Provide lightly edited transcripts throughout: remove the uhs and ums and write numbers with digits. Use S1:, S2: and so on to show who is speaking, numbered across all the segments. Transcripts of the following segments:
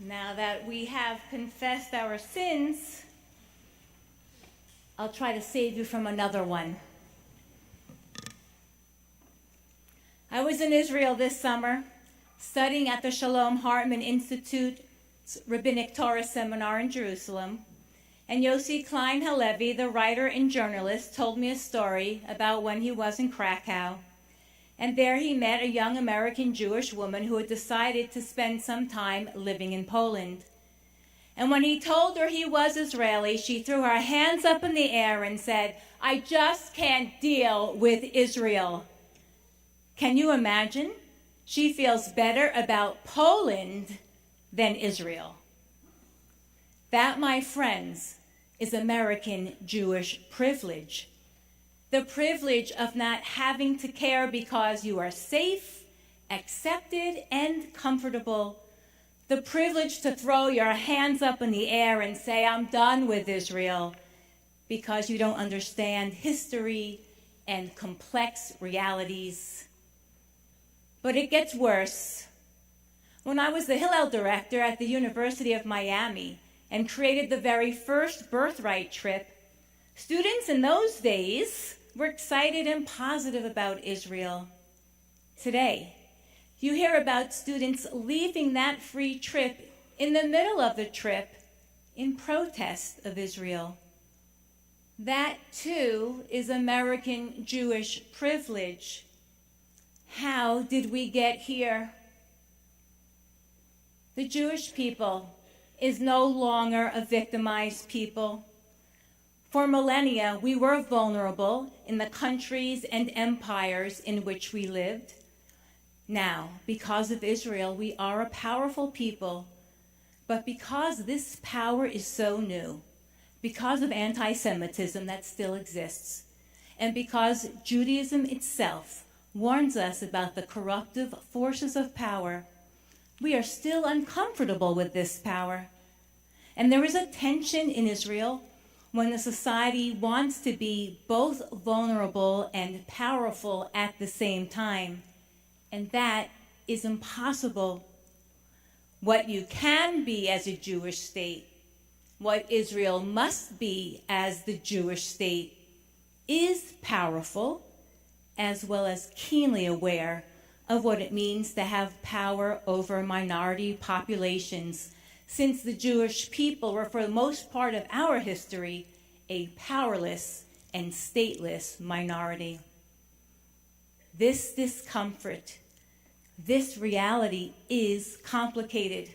S1: Now that we have confessed our sins, I'll try to save you from another one. I was in Israel this summer, studying at the Shalom Hartman Institute's Rabbinic Torah Seminar in Jerusalem, and Yossi Klein Halevi, the writer and journalist, told me a story about when he was in Krakow. And there he met a young American Jewish woman who had decided to spend some time living in Poland. And when he told her he was Israeli, she threw her hands up in the air and said, "I just can't deal with Israel." Can you imagine? She feels better about Poland than Israel. That, my friends, is American Jewish privilege. The privilege of not having to care because you are safe, accepted, and comfortable. The privilege to throw your hands up in the air and say, "I'm done with Israel," because you don't understand history and complex realities. But it gets worse. When I was the Hillel director at the University of Miami and created the very first birthright trip, students in those days were excited and positive about Israel. Today, you hear about students leaving that free trip in the middle of the trip in protest of Israel. That, too, is American Jewish privilege. How did we get here? The Jewish people is no longer a victimized people. For millennia, we were vulnerable in the countries and empires in which we lived. Now, because of Israel, we are a powerful people. But because this power is so new, because of anti-Semitism that still exists, and because Judaism itself warns us about the corruptive forces of power, we are still uncomfortable with this power. And there is a tension in Israel when the society wants to be both vulnerable and powerful at the same time. And that is impossible. What you can be as a Jewish state, what Israel must be as the Jewish state, is powerful, as well as keenly aware of what it means to have power over minority populations, since the Jewish people were, for the most part of our history, a powerless and stateless minority. This discomfort, this reality is complicated.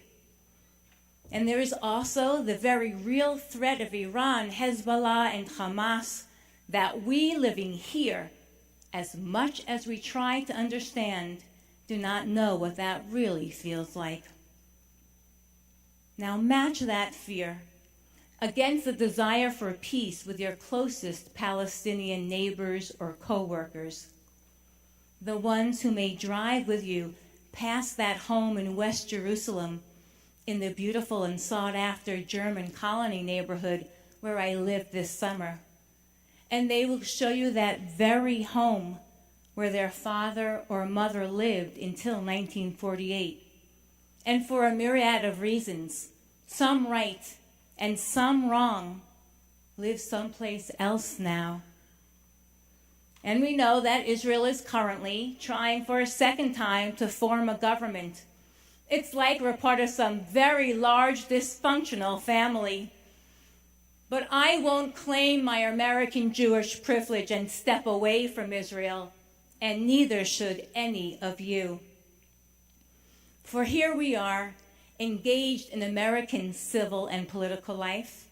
S1: And there is also the very real threat of Iran, Hezbollah, and Hamas that we living here, as much as we try to understand, do not know what that really feels like. Now match that fear against the desire for peace with your closest Palestinian neighbors or co-workers, the ones who may drive with you past that home in West Jerusalem in the beautiful and sought-after German colony neighborhood where I lived this summer. And they will show you that very home where their father or mother lived until 1948. And for a myriad of reasons, some right and some wrong, live someplace else now. And we know that Israel is currently trying for a second time to form a government. It's like we're part of some very large dysfunctional family. But I won't claim my American Jewish privilege and step away from Israel, and neither should any of you. For here we are, engaged in American civil and political life.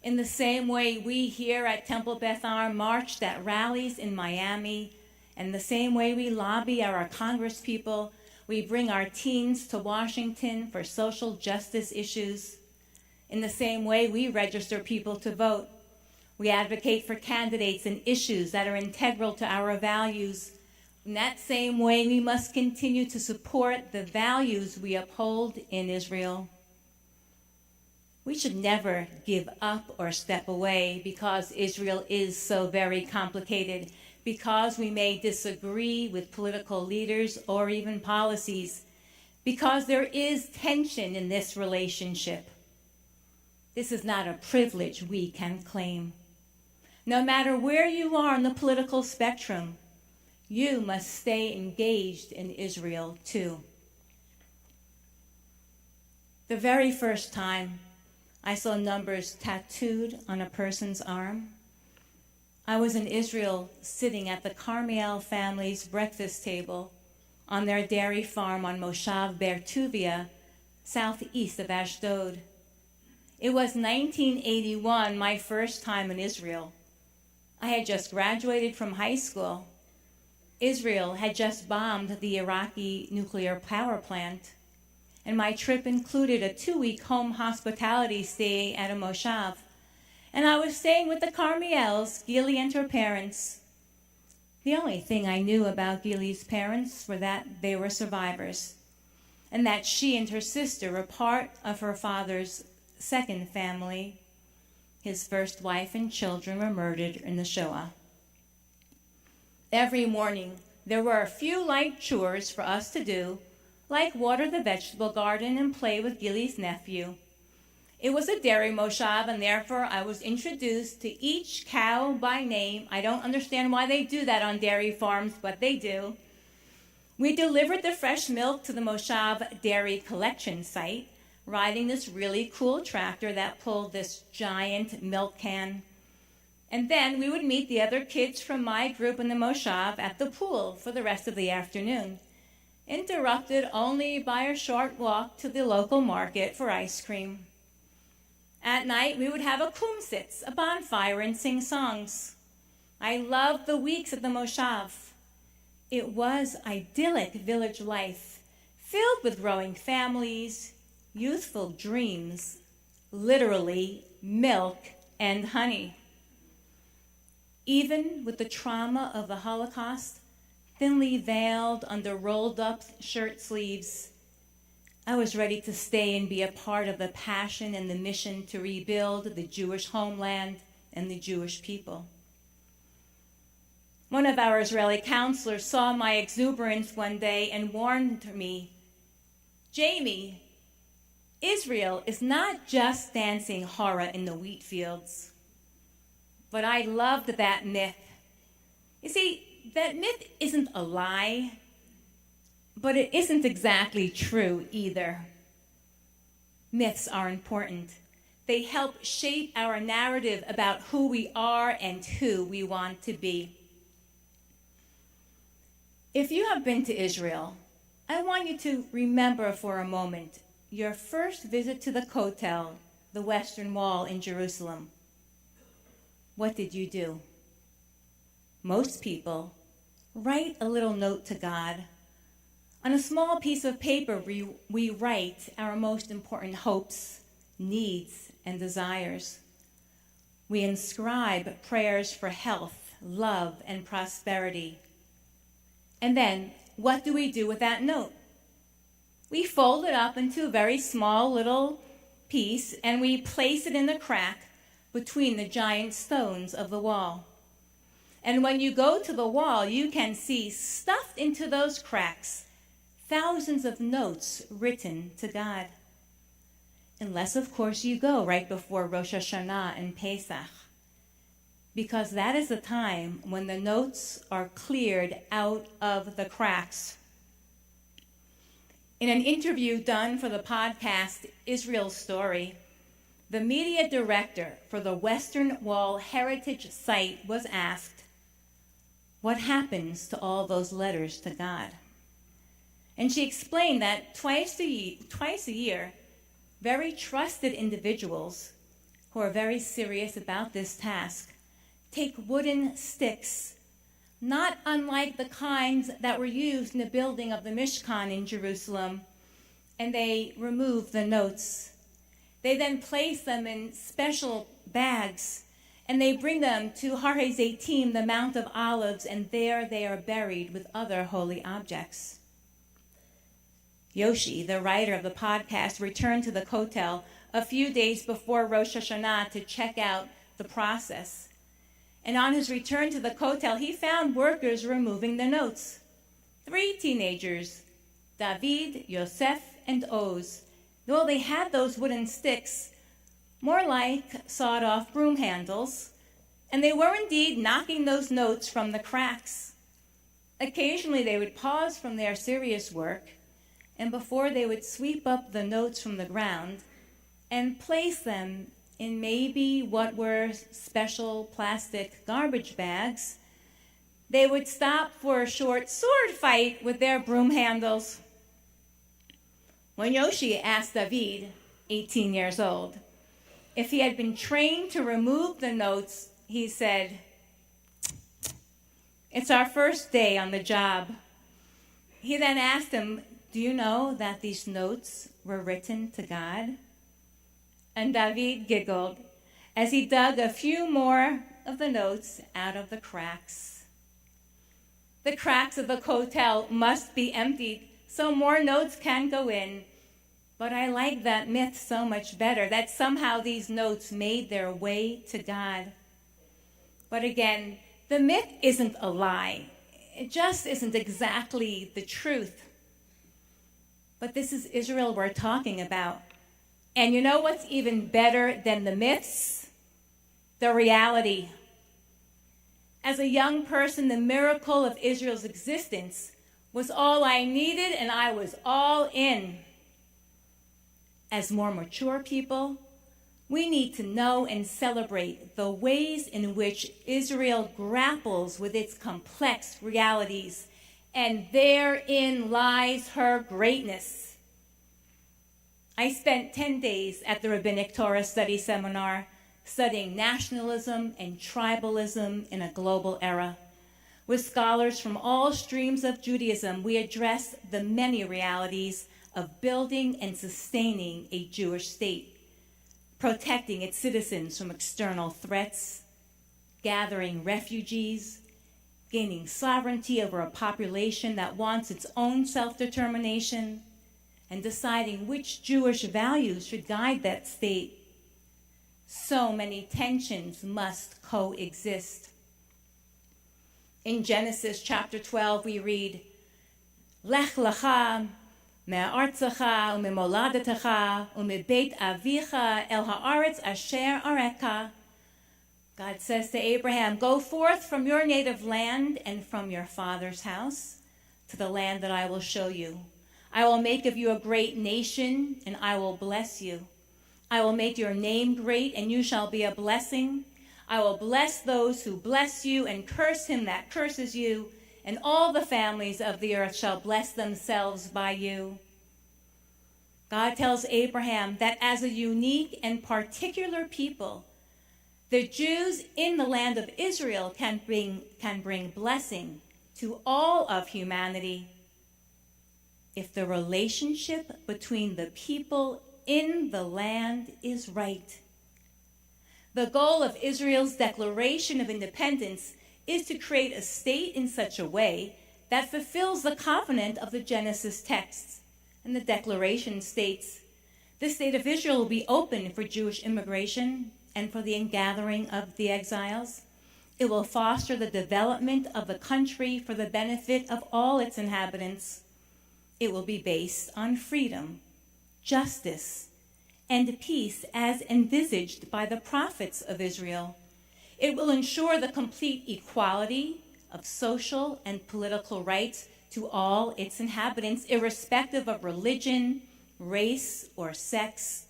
S1: In the same way we here at Temple Beth Ar marched at rallies in Miami, and the same way we lobby our congresspeople, we bring our teens to Washington for social justice issues. In the same way we register people to vote, we advocate for candidates and issues that are integral to our values. In that same way, we must continue to support the values we uphold in Israel. We should never give up or step away because Israel is so very complicated, because we may disagree with political leaders or even policies, because there is tension in this relationship. This is not a privilege we can claim. No matter where you are on the political spectrum, you must stay engaged in Israel too. The very first time I saw numbers tattooed on a person's arm, I was in Israel sitting at the Carmiel family's breakfast table on their dairy farm on Moshav Be'er Tuvia, southeast of Ashdod. It was 1981, my first time in Israel. I had just graduated from high school. Israel had just bombed the Iraqi nuclear power plant, and my trip included a 2-week home hospitality stay at a moshav. And I was staying with the Carmiels, Gili and her parents. The only thing I knew about Gili's parents were that they were survivors, and that she and her sister were part of her father's second family. His first wife and children were murdered in the Shoah. Every morning, there were a few light chores for us to do, like water the vegetable garden and play with Gili's nephew. It was a dairy moshav, and therefore I was introduced to each cow by name. I don't understand why they do that on dairy farms, but they do. We delivered the fresh milk to the moshav dairy collection site, riding this really cool tractor that pulled this giant milk can. And then we would meet the other kids from my group in the moshav at the pool for the rest of the afternoon, interrupted only by a short walk to the local market for ice cream. At night, we would have a kumsitz, a bonfire, and sing songs. I loved the weeks at the moshav. It was idyllic village life, filled with growing families, youthful dreams, literally milk and honey. Even with the trauma of the Holocaust, thinly veiled under rolled-up shirt sleeves, I was ready to stay and be a part of the passion and the mission to rebuild the Jewish homeland and the Jewish people. One of our Israeli counselors saw my exuberance one day and warned me, "Jamie, Israel is not just dancing hora in the wheat fields." But I loved that myth. You see, that myth isn't a lie, but it isn't exactly true either. Myths are important. They help shape our narrative about who we are and who we want to be. If you have been to Israel, I want you to remember for a moment your first visit to the Kotel, the Western Wall in Jerusalem. What did you do? Most people write a little note to God. On a small piece of paper, we write our most important hopes, needs, and desires. We inscribe prayers for health, love, and prosperity. And then, what do we do with that note? We fold it up into a very small little piece, and we place it in the crack between the giant stones of the wall. And when you go to the wall, you can see stuffed into those cracks thousands of notes written to God. Unless, of course, you go right before Rosh Hashanah and Pesach, because that is the time when the notes are cleared out of the cracks. In an interview done for the podcast Israel Story, the media director for the Western Wall Heritage Site was asked, "What happens to all those letters to God?" And she explained that twice a year, very trusted individuals who are very serious about this task take wooden sticks, not unlike the kinds that were used in the building of the Mishkan in Jerusalem, and they remove the notes. They then place them in special bags, and they bring them to Har HaZeitim, the Mount of Olives, and there they are buried with other holy objects. Yoshi, the writer of the podcast, returned to the Kotel a few days before Rosh Hashanah to check out the process. And on his return to the Kotel, he found workers removing the notes. 3 teenagers, David, Yosef, and Oz. Well, they had those wooden sticks, more like sawed-off broom handles, and they were indeed knocking those notes from the cracks. Occasionally they would pause from their serious work, and before they would sweep up the notes from the ground and place them in maybe what were special plastic garbage bags, they would stop for a short sword fight with their broom handles. When Yoshi asked David, 18 years old, if he had been trained to remove the notes, he said, "It's our first day on the job." He then asked him, "Do you know that these notes were written to God?" And David giggled as he dug a few more of the notes out of the cracks. The cracks of the kotel must be emptied so more notes can go in. But I like that myth so much better, that somehow these notes made their way to God. But again, the myth isn't a lie. It just isn't exactly the truth. But this is Israel we're talking about. And you know what's even better than the myths? The reality. As a young person, the miracle of Israel's existence was all I needed, and I was all in. As more mature people, we need to know and celebrate the ways in which Israel grapples with its complex realities, and therein lies her greatness. I spent 10 days at the Rabbinic Torah Study Seminar studying nationalism and tribalism in a global era. With scholars from all streams of Judaism, we addressed the many realities of building and sustaining a Jewish state, protecting its citizens from external threats, gathering refugees, gaining sovereignty over a population that wants its own self-determination, and deciding which Jewish values should guide that state. So many tensions must coexist. In Genesis chapter 12, we read, "Lech lecha me'artzecha u'memoladetecha u'mebeit avicha el ha'aretz asher areka." God says to Abraham, "Go forth from your native land and from your father's house to the land that I will show you. I will make of you a great nation, and I will bless you. I will make your name great, and you shall be a blessing. I will bless those who bless you, and curse him that curses you, and all the families of the earth shall bless themselves by you." God tells Abraham that as a unique and particular people, the Jews in the land of Israel can bring blessing to all of humanity if the relationship between the people in the land is right. The goal of Israel's Declaration of Independence is to create a state in such a way that fulfills the covenant of the Genesis texts. And the Declaration states, "The state of Israel will be open for Jewish immigration and for the ingathering of the exiles. It will foster the development of the country for the benefit of all its inhabitants. It will be based on freedom, justice, and peace as envisaged by the prophets of Israel. It will ensure the complete equality of social and political rights to all its inhabitants, irrespective of religion, race, or sex.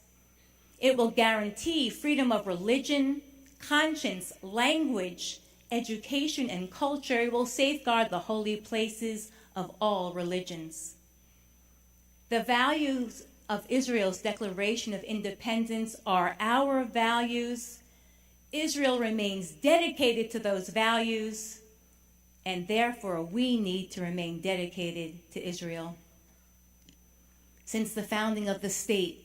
S1: It will guarantee freedom of religion, conscience, language, education, and culture. It will safeguard the holy places of all religions." The values of Israel's Declaration of Independence are our values. Israel remains dedicated to those values, and therefore we need to remain dedicated to Israel. Since the founding of the state,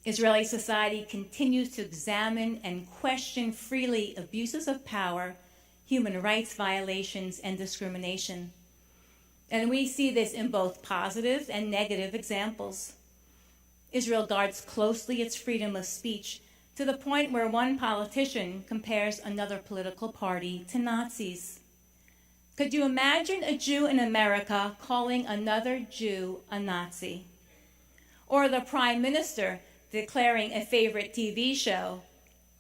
S1: Israeli society continues to examine and question freely abuses of power, human rights violations, and discrimination. And we see this in both positive and negative examples. Israel guards closely its freedom of speech to the point where one politician compares another political party to Nazis. Could you imagine a Jew in America calling another Jew a Nazi? Or the Prime Minister declaring a favorite TV show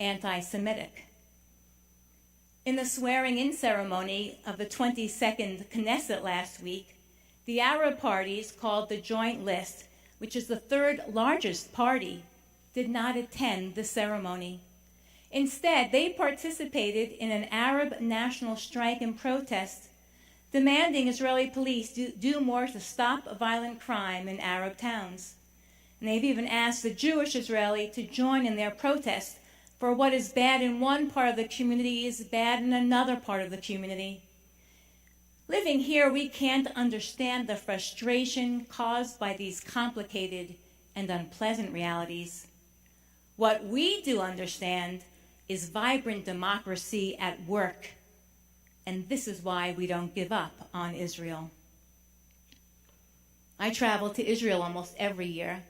S1: anti-Semitic? In the swearing-in ceremony of the 22nd Knesset last week, the Arab parties called the Joint List, which is the third largest party, did not attend the ceremony. Instead, they participated in an Arab national strike and protest, demanding Israeli police do more to stop violent crime in Arab towns. And they've even asked the Jewish Israeli to join in their protest, for what is bad in one part of the community is bad in another part of the community. Living here, we can't understand the frustration caused by these complicated and unpleasant realities. What we do understand is vibrant democracy at work, and this is why we don't give up on Israel. I travel to Israel almost every year,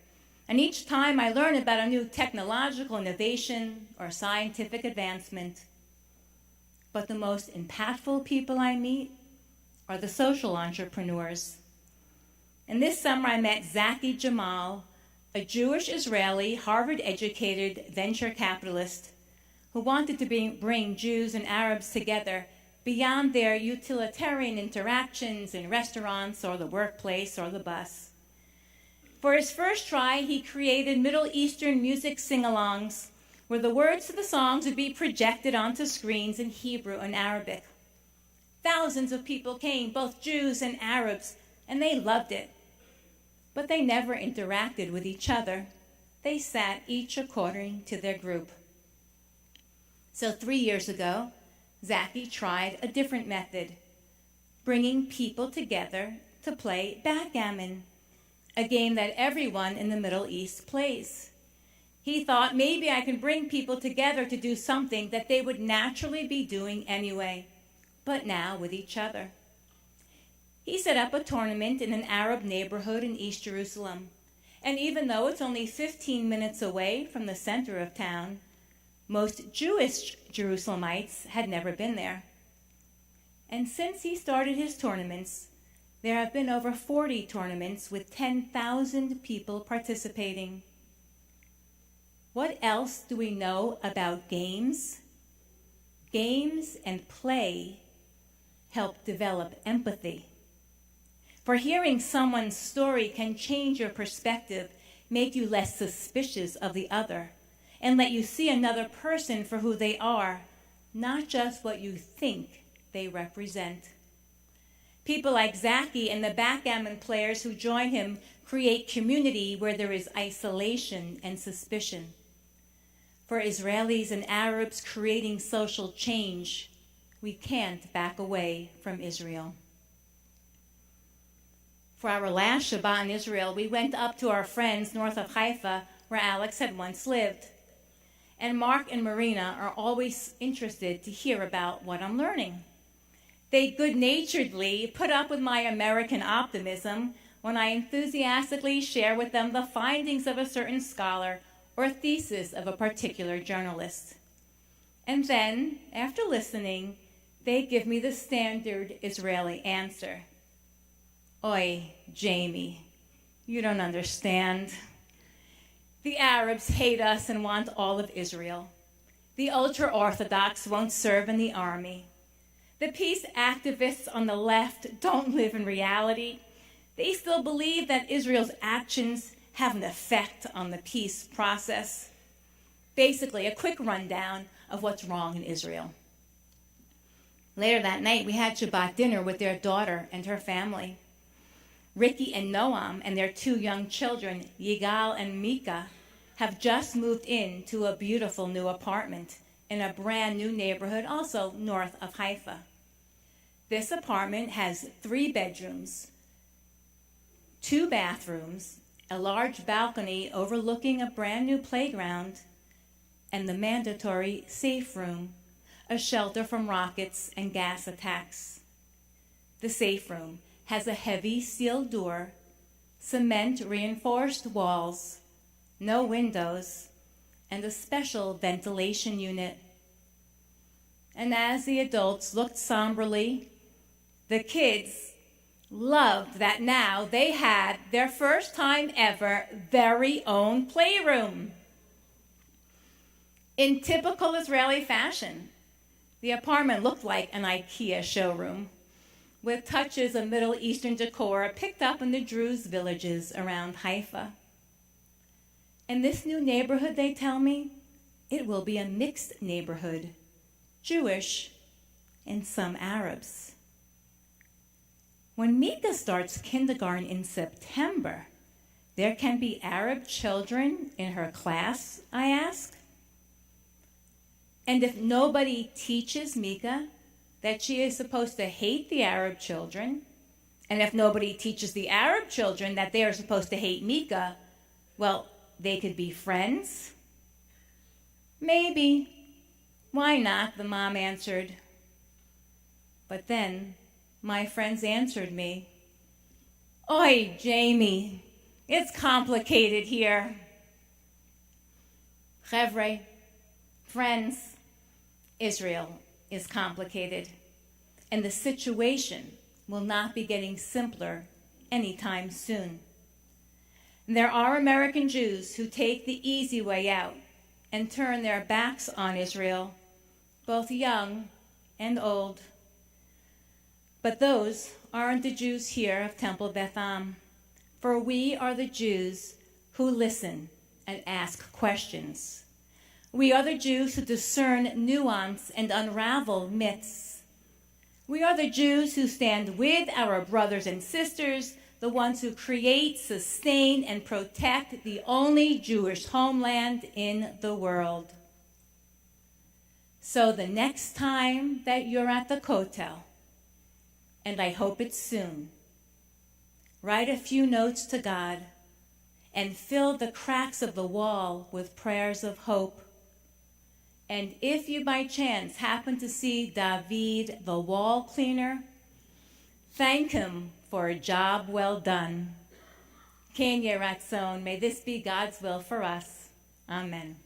S1: and each time I learn about a new technological innovation or scientific advancement. But the most impactful people I meet are the social entrepreneurs. And this summer I met Zaki Jamal, a Jewish Israeli, Harvard-educated venture capitalist who wanted to bring Jews and Arabs together beyond their utilitarian interactions in restaurants or the workplace or the bus. For his first try, he created Middle Eastern music sing-alongs where the words to the songs would be projected onto screens in Hebrew and Arabic. Thousands of people came, both Jews and Arabs, and they loved it. But they never interacted with each other. They sat each according to their group. So 3 years ago, Zaki tried a different method, bringing people together to play backgammon, a game that everyone in the Middle East plays. He thought, maybe I can bring people together to do something that they would naturally be doing anyway, but now with each other. He set up a tournament in an Arab neighborhood in East Jerusalem, and even though it's only 15 minutes away from the center of town, most Jewish Jerusalemites had never been there. And since he started his tournaments, there have been over 40 tournaments with 10,000 people participating. What else do we know about games? Games and play help develop empathy. For hearing someone's story can change your perspective, make you less suspicious of the other, and let you see another person for who they are, not just what you think they represent. People like Zaki and the backgammon players who join him create community where there is isolation and suspicion. For Israelis and Arabs creating social change, we can't back away from Israel. For our last Shabbat in Israel, we went up to our friends north of Haifa, where Alex had once lived. And Mark and Marina are always interested to hear about what I'm learning. They good-naturedly put up with my American optimism when I enthusiastically share with them the findings of a certain scholar or a thesis of a particular journalist. And then, after listening, they give me the standard Israeli answer. Oi, Jamie, you don't understand. The Arabs hate us and want all of Israel. The ultra-Orthodox won't serve in the army. The peace activists on the left don't live in reality. They still believe that Israel's actions have an effect on the peace process. Basically, a quick rundown of what's wrong in Israel. Later that night, we had Shabbat dinner with their daughter and her family. Ricky and Noam and their 2 young children, Yigal and Mika, have just moved into a beautiful new apartment in a brand new neighborhood also north of Haifa. This apartment has 3 bedrooms, 2 bathrooms, a large balcony overlooking a brand new playground, and the mandatory safe room, a shelter from rockets and gas attacks. The safe room has a heavy steel door, cement-reinforced walls, no windows, and a special ventilation unit. And as the adults looked somberly, The kids loved that now they had their first time ever very own playroom. In typical Israeli fashion, the apartment looked like an IKEA showroom, with touches of Middle Eastern decor picked up in the Druze villages around Haifa. In this new neighborhood, they tell me, it will be a mixed neighborhood, Jewish and some Arabs. When Mika starts kindergarten in September, there can be Arab children in her class, I ask? And if nobody teaches Mika that she is supposed to hate the Arab children, and if nobody teaches the Arab children that they are supposed to hate Mika, well, they could be friends? Maybe. Why not? The mom answered. But then my friends answered me, Oi, Jamie, it's complicated here. Chevre, friends, Israel is complicated, and the situation will not be getting simpler anytime soon. There are American Jews who take the easy way out and turn their backs on Israel, both young and old. But those aren't the Jews here of Temple Beth Am, for we are the Jews who listen and ask questions. We are the Jews who discern nuance and unravel myths. We are the Jews who stand with our brothers and sisters, the ones who create, sustain, and protect the only Jewish homeland in the world. So the next time that you're at the Kotel, and I hope it's soon, write a few notes to God and fill the cracks of the wall with prayers of hope. And if you by chance happen to see David, the wall cleaner, thank him for a job well done. Ken Yeratzon, may this be God's will for us. Amen.